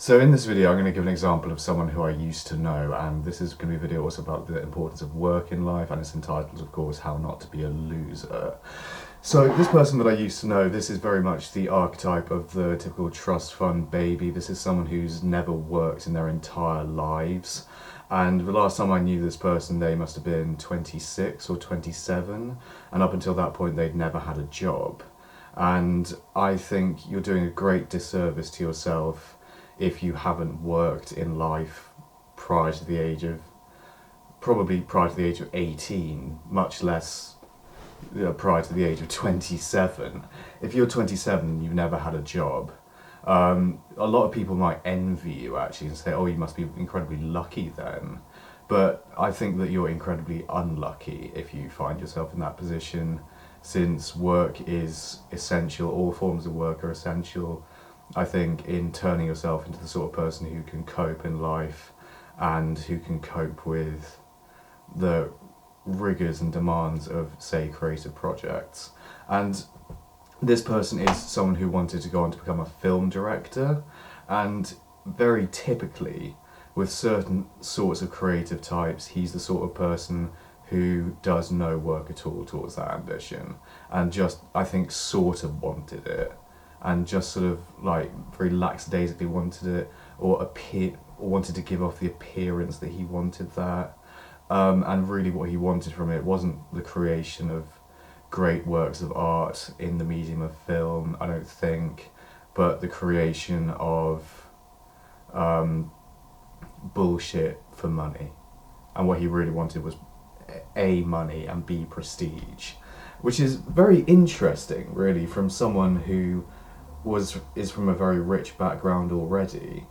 So in this video I'm going to give an example of someone who I used to know, and this is going to be a video also about the importance of work in life, and it's entitled, of course, How Not to Be a Loser. So this person that I used to know, this is very much the archetype of the typical trust fund baby. This is someone who's never worked in their entire lives. And the last time I knew this person, they must have been 26 or 27, and up until that point they'd never had a job. And I think you're doing a great disservice to yourself if you haven't worked in life prior to the age of, probably prior to the age of 18, much less prior to the age of 27. If you're 27 and you've never had a job, a lot of people might envy you actually and say, oh, you must be incredibly lucky then. But I think that you're incredibly unlucky if you find yourself in that position, since work is essential, all forms of work are essential, I think, in turning yourself into the sort of person who can cope in life and who can cope with the rigours and demands of, say, creative projects. And this person is someone who wanted to go on to become a film director, and very typically with certain sorts of creative types, he's the sort of person who does no work at all towards that ambition, and just, I think, sort of wanted it, and just sort of like very lackadaisically wanted it, or wanted to give off the appearance that he wanted that. And really what he wanted from it wasn't the creation of great works of art in the medium of film, I don't think, but the creation of bullshit for money. And what he really wanted was A, money, and B, prestige, which is very interesting, really, from someone who is from a very rich background already.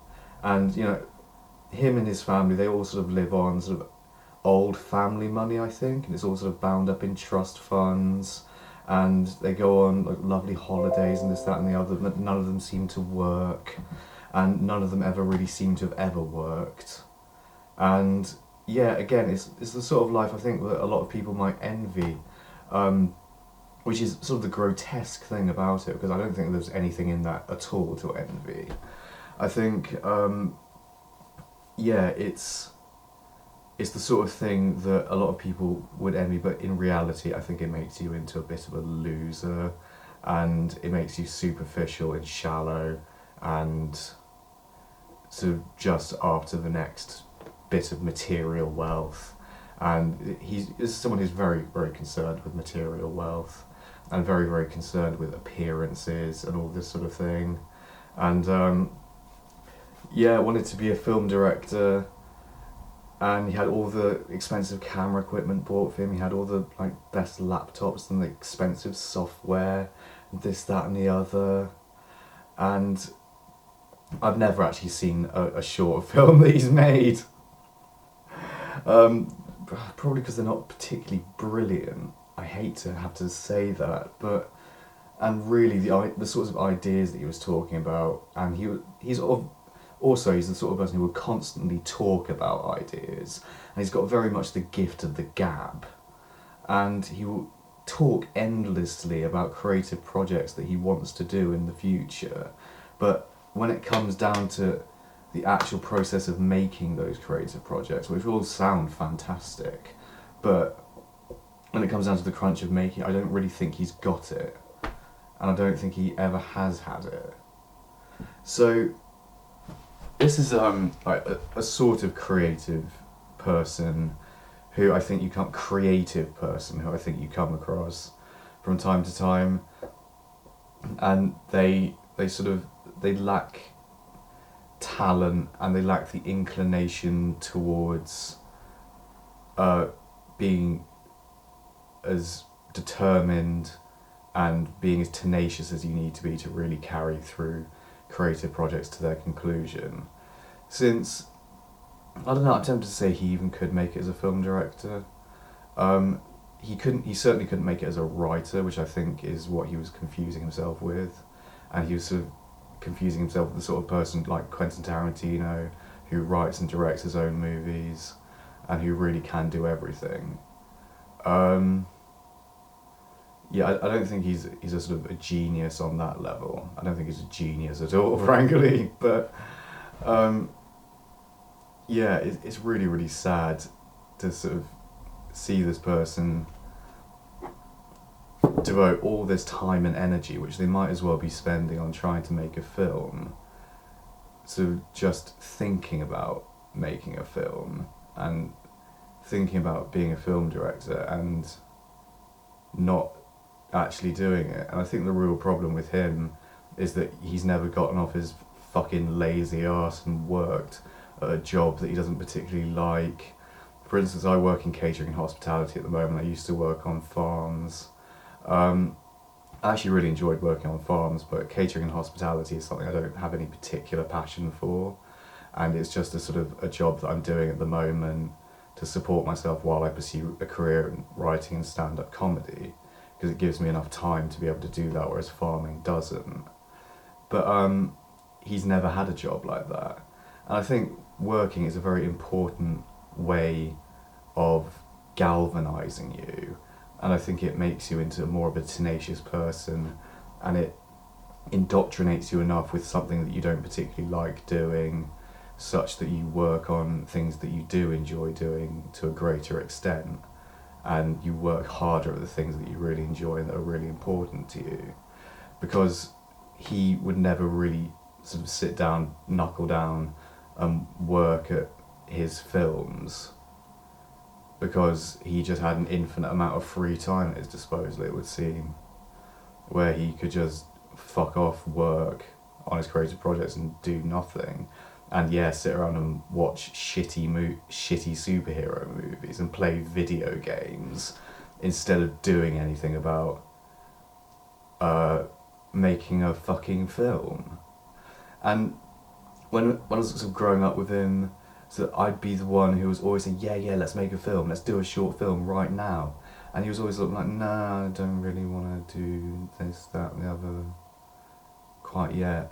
And him and his family, they all sort of live on sort of old family money, I think, and it's all sort of bound up in trust funds, and they go on like lovely holidays and this, that and the other. None of them seem to work, and none of them ever really seem to have ever worked. And yeah, again, it's the sort of life I think that a lot of people might envy, which is sort of the grotesque thing about it, because I don't think there's anything in that at all to envy. I think, yeah, it's the sort of thing that a lot of people would envy, but in reality I think it makes you into a bit of a loser, and it makes you superficial and shallow, and sort of just after the next bit of material wealth. And he's someone who's very, very concerned with material wealth, and very, very concerned with appearances and all this sort of thing. And yeah, wanted to be a film director, and he had all the expensive camera equipment bought for him. He had all the like best laptops and the expensive software, this, that and the other. And I've never actually seen a short film that he's made. Probably because they're not particularly brilliant. I hate to have to say that, but and really the sorts of ideas that he was talking about, and he's the sort of person who would constantly talk about ideas, and he's got very much the gift of the gab, and he will talk endlessly about creative projects that he wants to do in the future, but when it comes down to the actual process of making those creative projects, which all sound fantastic, but when it comes down to the crunch of making it, I don't really think he's got it, and I don't think he ever has had it. So this is like a sort of creative person who I think you come across from time to time, and they lack talent, and they lack the inclination towards being as determined and being as tenacious as you need to be to really carry through creative projects to their conclusion. Since, I don't know, I'm tempted to say he even could make it as a film director. He certainly couldn't make it as a writer, which I think is what he was confusing himself with. And he was sort of confusing himself with the sort of person like Quentin Tarantino, who writes and directs his own movies, and who really can do everything. Yeah, I don't think he's a sort of a genius on that level. I don't think he's a genius at all, frankly. But Yeah, it's really, really sad to sort of see this person devote all this time and energy, which they might as well be spending on trying to make a film, to just thinking about making a film and thinking about being a film director and not actually doing it. And I think the real problem with him is that he's never gotten off his fucking lazy ass and worked at a job that he doesn't particularly like. For instance, I work in catering and hospitality at the moment. I used to work on farms. I actually really enjoyed working on farms, but catering and hospitality is something I don't have any particular passion for, and it's just a sort of a job that I'm doing at the moment to support myself while I pursue a career in writing and stand-up comedy, because it gives me enough time to be able to do that, whereas farming doesn't. But he's never had a job like that, and I think working is a very important way of galvanizing you, and I think it makes you into more of a tenacious person, and it indoctrinates you enough with something that you don't particularly like doing, such that you work on things that you do enjoy doing to a greater extent, and you work harder at the things that you really enjoy and that are really important to you. Because he would never really sort of sit down, knuckle down and work at his films, because he just had an infinite amount of free time at his disposal, it would seem, where he could just fuck off, work on his creative projects and do nothing. And yeah, sit around and watch shitty superhero movies and play video games instead of doing anything about making a fucking film. And when I was sort of growing up with him, so I'd be the one who was always saying, yeah, let's make a film, let's do a short film right now. And he was always like, nah, I don't really want to do this, that, and the other quite yet.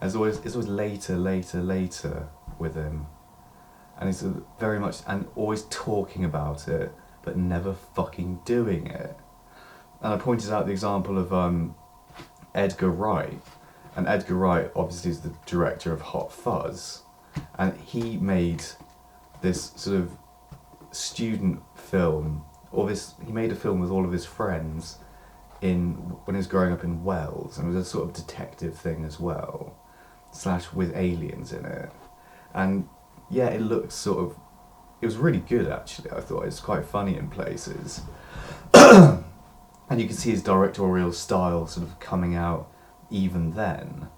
And it's always later with him. And it's very much, and always talking about it, but never fucking doing it. And I pointed out the example of Edgar Wright. And Edgar Wright obviously is the director of Hot Fuzz, and he made this sort of student film, he made a film with all of his friends when he was growing up in Wales, and it was a sort of detective thing as well, / with aliens in it. And yeah, it looked it was really good actually, I thought. It's quite funny in places. And you can see his directorial style sort of coming out even then.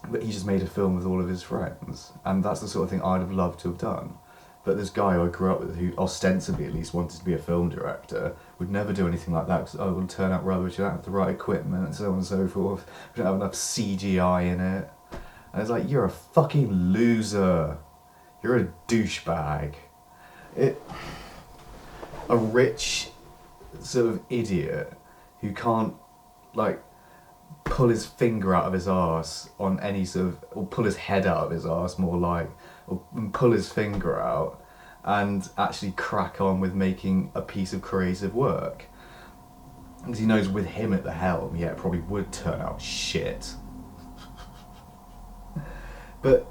But he just made a film with all of his friends, and that's the sort of thing I'd have loved to have done. But this guy who I grew up with, who ostensibly at least wanted to be a film director, would never do anything like that, because it will turn out rubbish, you don't have the right equipment and so on and so forth, you don't have enough CGI in it. And it's like, you're a fucking loser. You're a douchebag. A rich sort of idiot who can't, like, pull his finger out of his arse on any sort of, or pull his head out of his arse more like, or pull his finger out and actually crack on with making a piece of creative work. Because he knows with him at the helm, yeah, it probably would turn out shit. But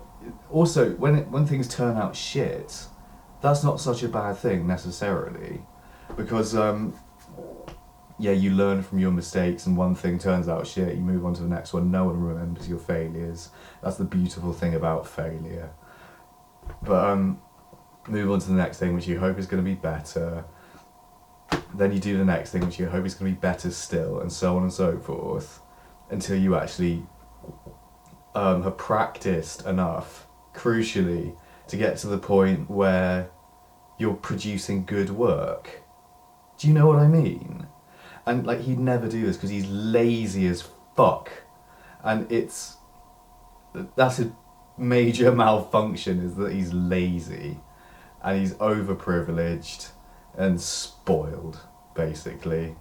also, when things turn out shit, that's not such a bad thing necessarily, because yeah, you learn from your mistakes, and one thing turns out shit, you move on to the next one, no one remembers your failures. That's the beautiful thing about failure. But move on to the next thing, which you hope is going to be better. Then you do the next thing, which you hope is going to be better still, and so on and so forth, until you actually have practiced enough, crucially, to get to the point where you're producing good work. Do you know what I mean? And like, he'd never do this because he's lazy as fuck, and that's a major malfunction, is that he's lazy and he's overprivileged and spoiled, basically.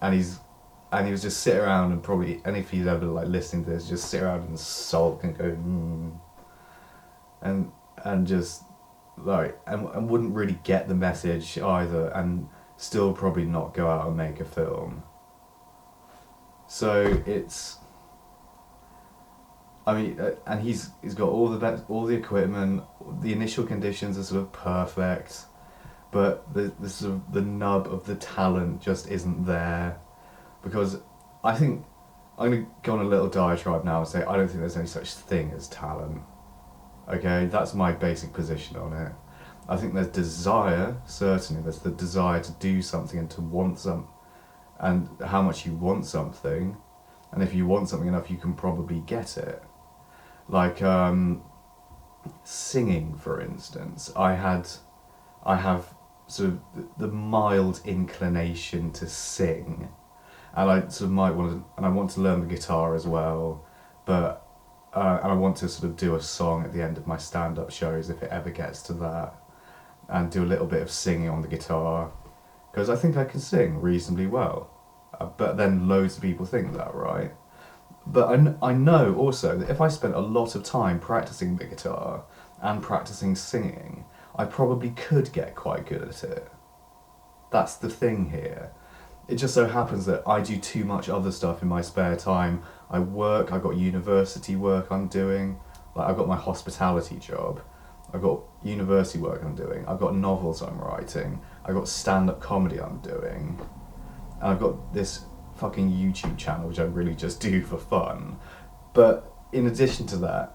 And he was just sit around and probably, and if he's ever like listening to this, just sit around and sulk and go and just like, and wouldn't really get the message either, and still probably not go out and make a film. So I mean, and he's got all the equipment. The initial conditions are sort of perfect, but the sort of the nub of the talent just isn't there, because I think I'm gonna go on a little diatribe now and say I don't think there's any such thing as talent. Okay, that's my basic position on it. I think there's desire, certainly. There's the desire to do something and to want some, and how much you want something, and if you want something enough, you can probably get it. Like singing, for instance. I have sort of the mild inclination to sing, and I sort of might want to, and I want to learn the guitar as well, but and I want to sort of do a song at the end of my stand-up shows if it ever gets to that, and do a little bit of singing on the guitar, because I think I can sing reasonably well. But then loads of people think that, right? But I know also that if I spent a lot of time practicing the guitar and practicing singing, I probably could get quite good at it. That's the thing here. It just so happens that I do too much other stuff in my spare time. I work, I've got university work I'm doing, like I've got my hospitality job, I've got university work I'm doing, I've got novels I'm writing, I've got stand-up comedy I'm doing, and I've got this fucking YouTube channel which I really just do for fun. But in addition to that,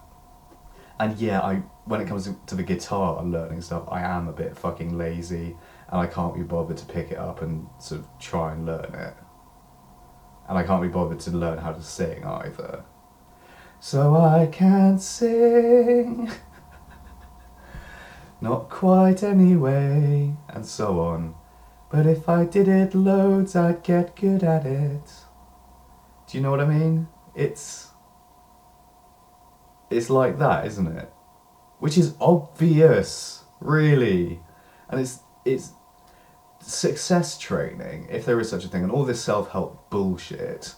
and yeah, when it comes to the guitar learning stuff, I am a bit fucking lazy, and I can't be bothered to pick it up and sort of try and learn it. And I can't be bothered to learn how to sing either. So I can't sing, not quite anyway, and so on. But if I did it loads, I'd get good at it. Do you know what I mean? It's like that, isn't it? Which is obvious, really. And it's success training, if there is such a thing, and all this self-help bullshit,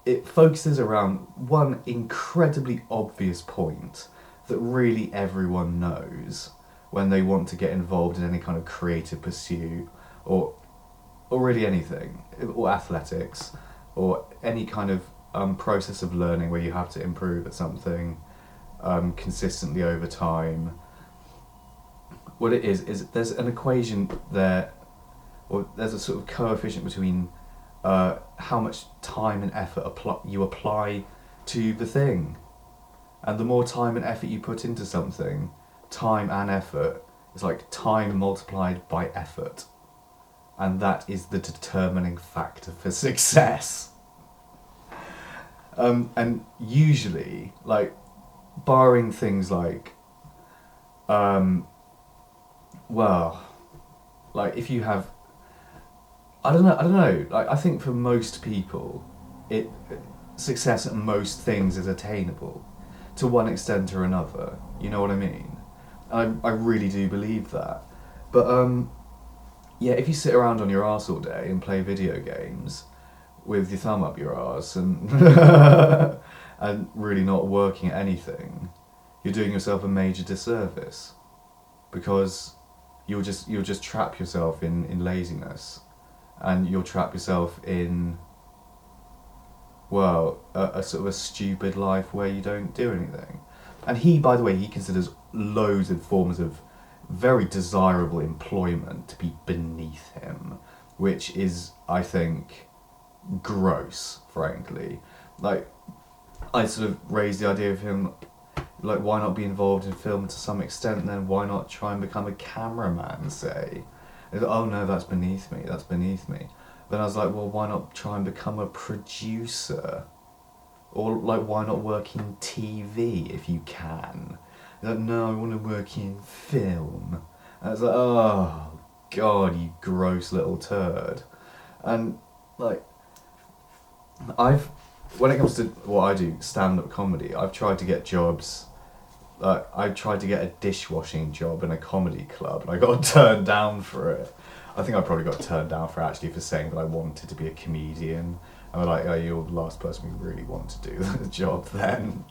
it focuses around one incredibly obvious point that really everyone knows when they want to get involved in any kind of creative pursuit, or really anything, or athletics, or any kind of process of learning where you have to improve at something consistently over time. What it is there's an equation there, or there's a sort of coefficient between how much time and effort you apply to the thing. And the more time and effort you put into something, time and effort, is like time multiplied by effort. And that is the determining factor for success. And usually, like, barring things like, well, like if you have, I don't know, like I think for most people, success at most things is attainable, to one extent or another, you know what I mean? And I really do believe that. But yeah, if you sit around on your arse all day and play video games with your thumb up your arse and and really not working at anything, you're doing yourself a major disservice, because you'll just trap yourself in laziness, and you'll trap yourself in, well, a sort of a stupid life where you don't do anything. And he, by the way, he considers loads of forms of very desirable employment to be beneath him, which is, I think, gross, frankly. Like, I sort of raised the idea of him, like, why not be involved in film to some extent, and then why not try and become a cameraman, say? Oh no, that's beneath me, that's beneath me. Then I was like, well, why not try and become a producer? Or, like, why not work in TV if you can? Like, no, I want to work in film. And I was like, oh, God, you gross little turd. And, like, when it comes to what I do, stand-up comedy, I've tried to get jobs. I tried to get a dishwashing job in a comedy club, and I got turned down for it. I think I probably got turned down for saying that I wanted to be a comedian. And they're like, oh, you're the last person we really want to do the job then.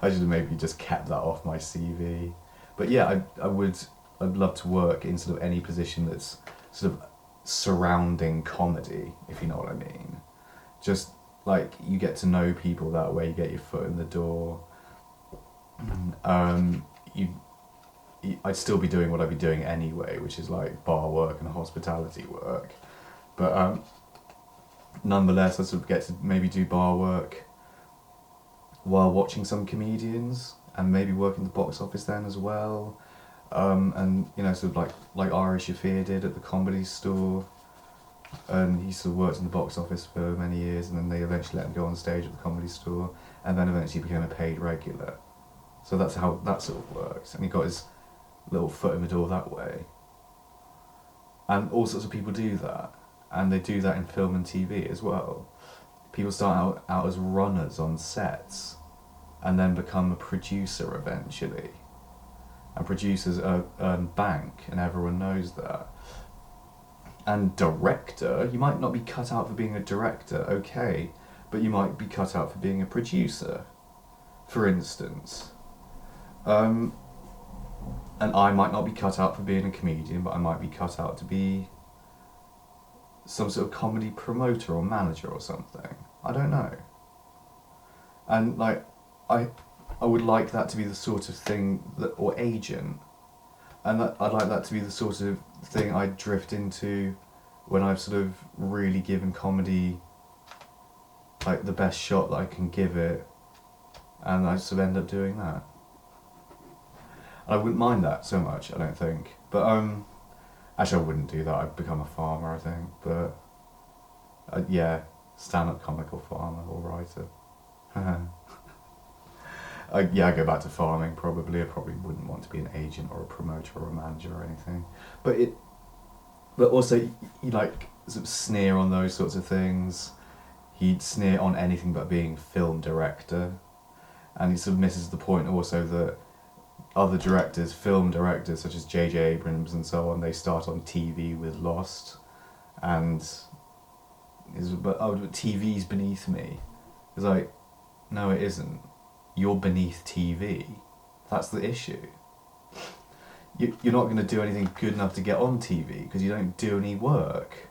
I should have maybe just kept that off my CV. But yeah, I'd love to work in sort of any position that's sort of surrounding comedy, if you know what I mean. Just like you get to know people that way. You get your foot in the door. I'd still be doing what I'd be doing anyway, which is like bar work and hospitality work. But nonetheless, I sort of get to maybe do bar work while watching some comedians, and maybe work in the box office then as well. And you know, sort of like Ari Shafir did at the Comedy Store, and he sort of worked in the box office for many years, and then they eventually let him go on stage at the Comedy Store, and then eventually became a paid regular. So that's how that sort of works, and he got his little foot in the door that way. And all sorts of people do that, and they do that in film and TV as well. People start out as runners on sets, and then become a producer eventually. And producers earn bank, and everyone knows that. And director, you might not be cut out for being a director, okay, but you might be cut out for being a producer, for instance. And I might not be cut out for being a comedian, but I might be cut out to be some sort of comedy promoter or manager or something. I don't know. And like, I would like that to be the sort of thing that, or agent, and that I'd like that to be the sort of thing I drift into when I've sort of really given comedy like the best shot that I can give it, and I sort of end up doing that. I wouldn't mind that so much, I don't think. But actually I wouldn't do that. I'd become a farmer, I think. But yeah, stand-up comic or farmer or writer. Yeah, I go back to farming probably. I probably wouldn't want to be an agent or a promoter or a manager or anything. But also you like sort of sneer on those sorts of things. He'd sneer on anything but being film director, and he sort of misses the point also that other directors, film directors such as J.J. Abrams and so on, they start on TV with Lost, and but TV's beneath me. It's like, no, it isn't. You're beneath TV. That's the issue. You're not going to do anything good enough to get on TV because you don't do any work.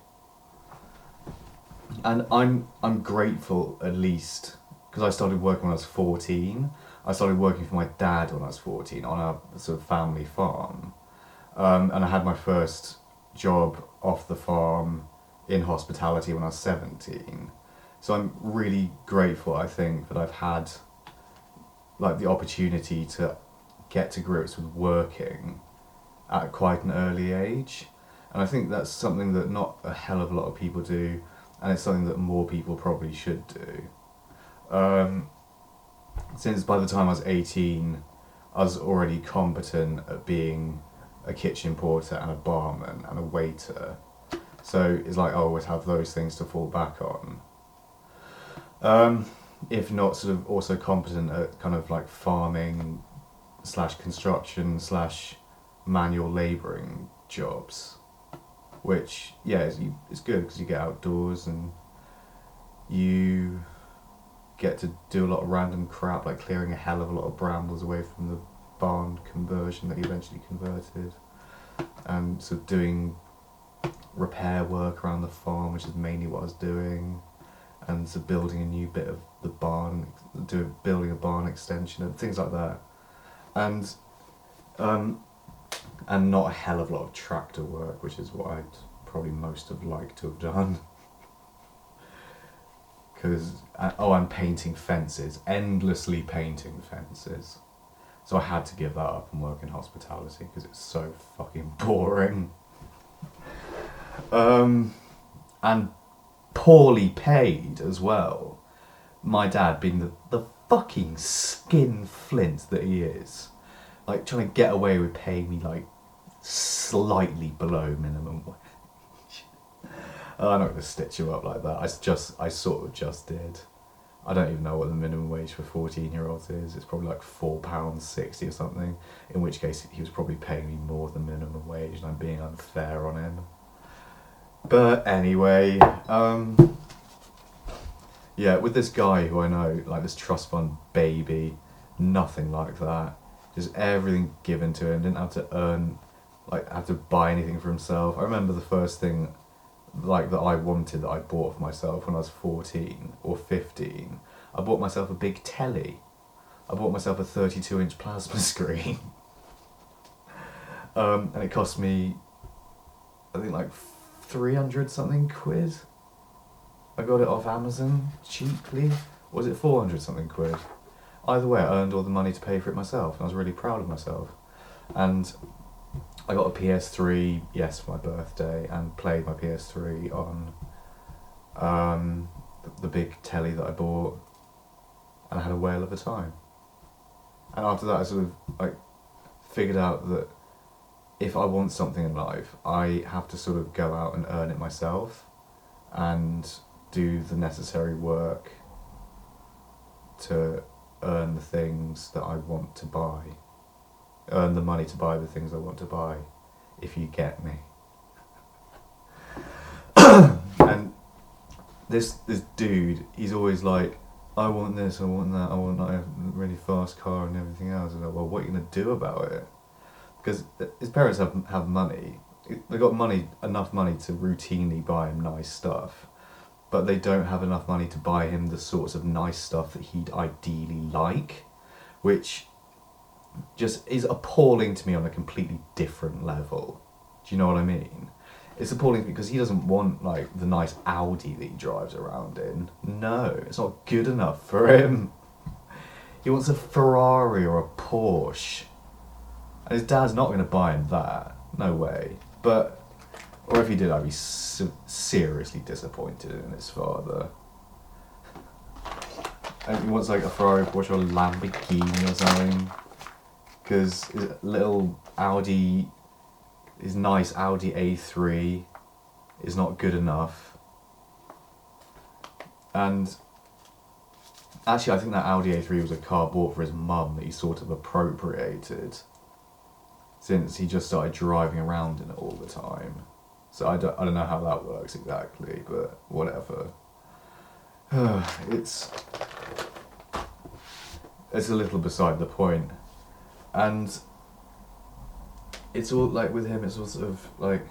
And I'm grateful, at least, because I started working when I was 14. I started working for my dad when I was 14 on a sort of family farm. And I had my first job off the farm in hospitality when I was 17. So I'm really grateful, I think, that I've had like the opportunity to get to grips with working at quite an early age. And I think that's something that not a hell of a lot of people do, and it's something that more people probably should do. Since by the time I was 18, I was already competent at being a kitchen porter and a barman and a waiter. So it's like I always have those things to fall back on. If not sort of also competent at kind of like farming / construction / manual labouring jobs, which, yeah, it's good because you get outdoors and you get to do a lot of random crap, like clearing a hell of a lot of brambles away from the barn conversion that you eventually converted, and sort of doing repair work around the farm, which is mainly what I was doing, and so building a new bit of the barn, building a barn extension and things like that, and not a hell of a lot of tractor work, which is what I'd probably most have liked to have done. Because I'm painting fences, endlessly painting fences, so I had to give that up and work in hospitality because it's so fucking boring. And poorly paid as well. My dad being the fucking skinflint that he is, like trying to get away with paying me like slightly below minimum wage. I'm not going to stitch you up like that. I sort of just did. I don't even know what the minimum wage for 14-year-olds is. It's probably like £4.60 or something, in which case he was probably paying me more than minimum wage and I'm being unfair on him. But anyway, yeah, with this guy who I know, like this trust fund baby, nothing like that. Just everything given to him, didn't have to earn, like have to buy anything for himself. I remember the first thing like that I wanted, that I bought for myself when I was 14 or 15. I bought myself a big telly. I bought myself a 32-inch plasma screen. And it cost me, I think, like 300 something quid. I got it off Amazon cheaply. Or was it 400 something quid? Either way, I earned all the money to pay for it myself, and I was really proud of myself. And I got a PS3, yes, for my birthday, and played my PS3 on the big telly that I bought, and I had a whale of a time. And after that, I sort of like figured out that if I want something in life, I have to sort of go out and earn it myself, and do the necessary work to earn the things that I want to buy. Earn the money to buy the things I want to buy, if you get me. And this dude, he's always like, I want this, I want that, I want like, a really fast car and everything else. And I'm like, well, what are you going to do about it? Because his parents have money. They've got enough money to routinely buy him nice stuff, but they don't have enough money to buy him the sorts of nice stuff that he'd ideally like, which just is appalling to me on a completely different level. Do you know what I mean? It's appalling because he doesn't want like the nice Audi that he drives around in. No, it's not good enough for him. He wants a Ferrari or a Porsche. And his dad's not going to buy him that. No way. But, or if he did, I'd be seriously disappointed in his father. And he wants like a Ferrari, Porsche, or a Lamborghini or something. Because his little Audi, his nice Audi A3 is not good enough. And actually I think that Audi A3 was a car bought for his mum that he sort of appropriated, since he just started driving around in it all the time. So I don't know how that works exactly, but whatever. It's a little beside the point. And it's all like with him, it's all sort of like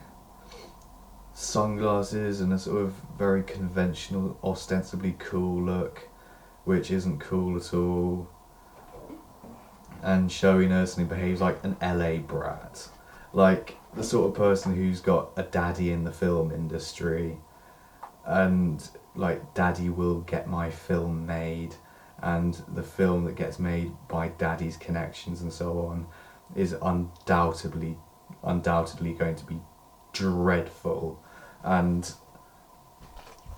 sunglasses and a sort of very conventional, ostensibly cool look, which isn't cool at all. And showiness, and he behaves like an LA brat. Like the sort of person who's got a daddy in the film industry, and like, daddy will get my film made, and the film that gets made by daddy's connections and so on is undoubtedly going to be dreadful, and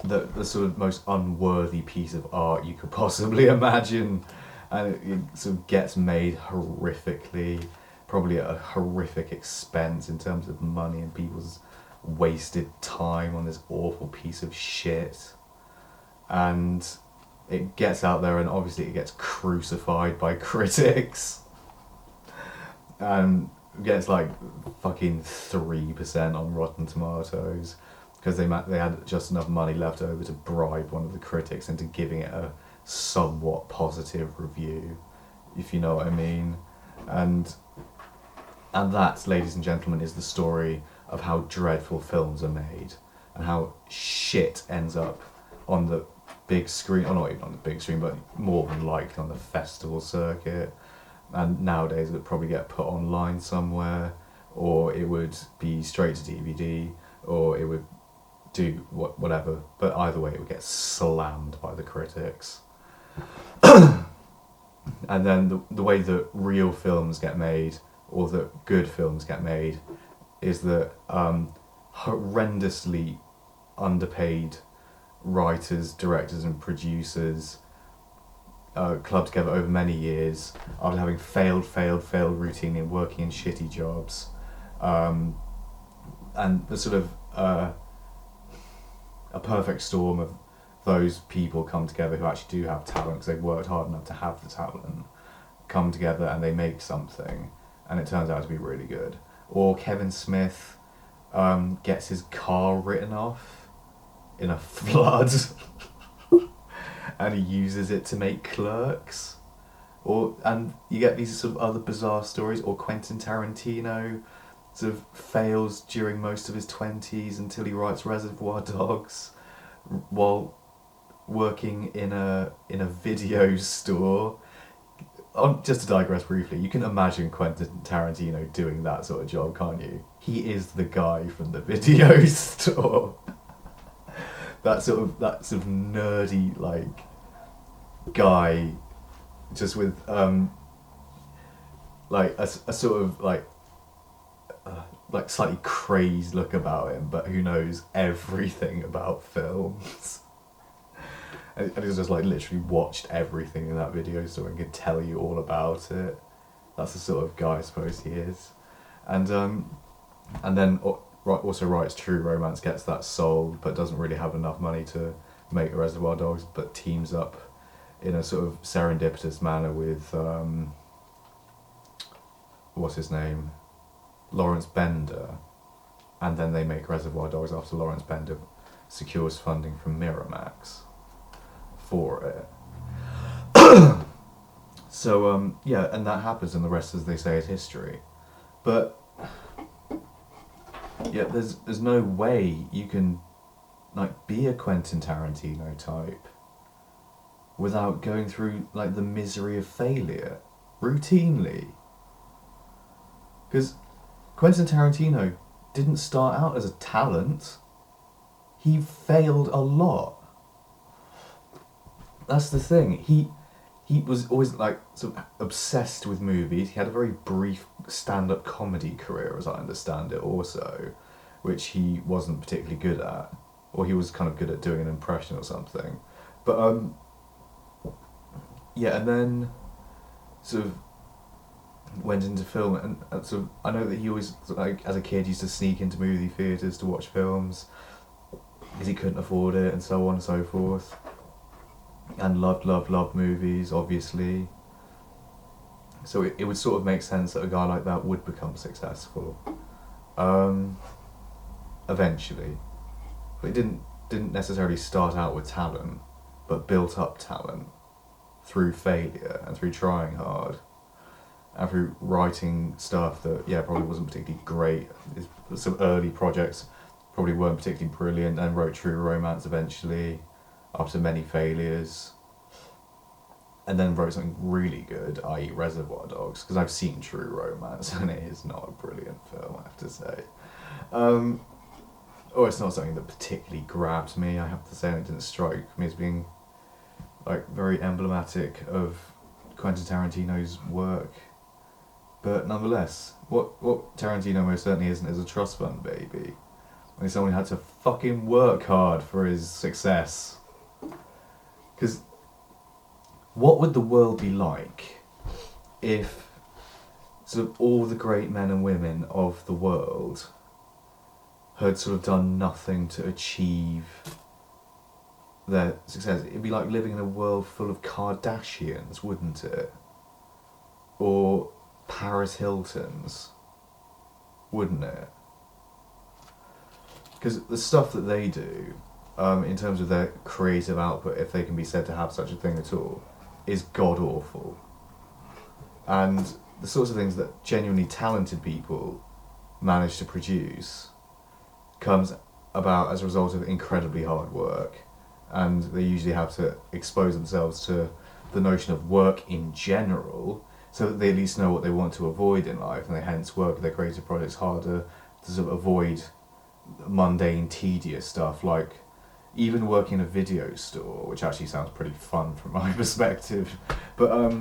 the sort of most unworthy piece of art you could possibly imagine, and it sort of gets made horrifically, probably at a horrific expense in terms of money and people's wasted time on this awful piece of shit, and it gets out there and obviously it gets crucified by critics and gets like fucking 3% on Rotten Tomatoes because they had just enough money left over to bribe one of the critics into giving it a somewhat positive review, if you know what I mean. And that, ladies and gentlemen, is the story of how dreadful films are made and how shit ends up on the big screen, or not even on the big screen, but more than likely on the festival circuit. And nowadays it would probably get put online somewhere, or it would be straight to DVD, or it would do whatever, but either way it would get slammed by the critics. And then the way that real films get made, or that good films get made, is that horrendously underpaid writers, directors and producers clubbed together over many years after having failed routinely and working in shitty jobs, and the sort of a perfect storm of those people come together who actually do have talent because they've worked hard enough to have the talent, come together and they make something and it turns out to be really good. Or Kevin Smith gets his car written off in a flood and he uses it to make Clerks. And you get these sort of other bizarre stories. Or Quentin Tarantino sort of fails during most of his 20s until he writes Reservoir Dogs while working in a video store. Just to digress briefly, you can imagine Quentin Tarantino doing that sort of job, can't you? He is the guy from the video store. that sort of nerdy like guy, just with like a sort of like slightly crazed look about him, but who knows everything about films. And he's just like literally watched everything in that video store and can tell you all about it. That's the sort of guy I suppose he is. And then also writes True Romance, gets that sold, but doesn't really have enough money to make Reservoir Dogs, but teams up in a sort of serendipitous manner with what's his name? Lawrence Bender. And then they make Reservoir Dogs after Lawrence Bender secures funding from Miramax for it. So yeah, and that happens, and the rest, as they say, is history. But yeah, there's no way you can like be a Quentin Tarantino type without going through like the misery of failure routinely. Because Quentin Tarantino didn't start out as a talent. He failed a lot. That's the thing. He was always like sort of obsessed with movies. He had a very brief stand-up comedy career, as I understand it, also, which he wasn't particularly good at, or he was kind of good at doing an impression or something. But yeah, and then sort of went into film, and sort of I know that he always, like as a kid, used to sneak into movie theatres to watch films because he couldn't afford it, and so on and so forth. And loved movies, obviously. So it would sort of make sense that a guy like that would become successful. Eventually. But he didn't necessarily start out with talent, but built up talent through failure and through trying hard. And through writing stuff that, yeah, probably wasn't particularly great. Some early projects probably weren't particularly brilliant, and wrote True Romance eventually, after many failures, and then wrote something really good, i.e. Reservoir Dogs, because I've seen True Romance and it is not a brilliant film, I have to say. Or it's not something that particularly grabbed me, I have to say, and it didn't strike me as being like very emblematic of Quentin Tarantino's work. But nonetheless, what Tarantino most certainly isn't is a trust fund baby. When someone had to fucking work hard for his success. Because what would the world be like if sort of all the great men and women of the world had sort of done nothing to achieve their success? It'd be like living in a world full of Kardashians, wouldn't it? Or Paris Hiltons, wouldn't it? Because the stuff that they do, in terms of their creative output, if they can be said to have such a thing at all, is god-awful. And the sorts of things that genuinely talented people manage to produce comes about as a result of incredibly hard work. And they usually have to expose themselves to the notion of work in general, so that they at least know what they want to avoid in life, and they hence work their creative projects harder to sort of avoid mundane, tedious stuff, like even working in a video store, which actually sounds pretty fun from my perspective. But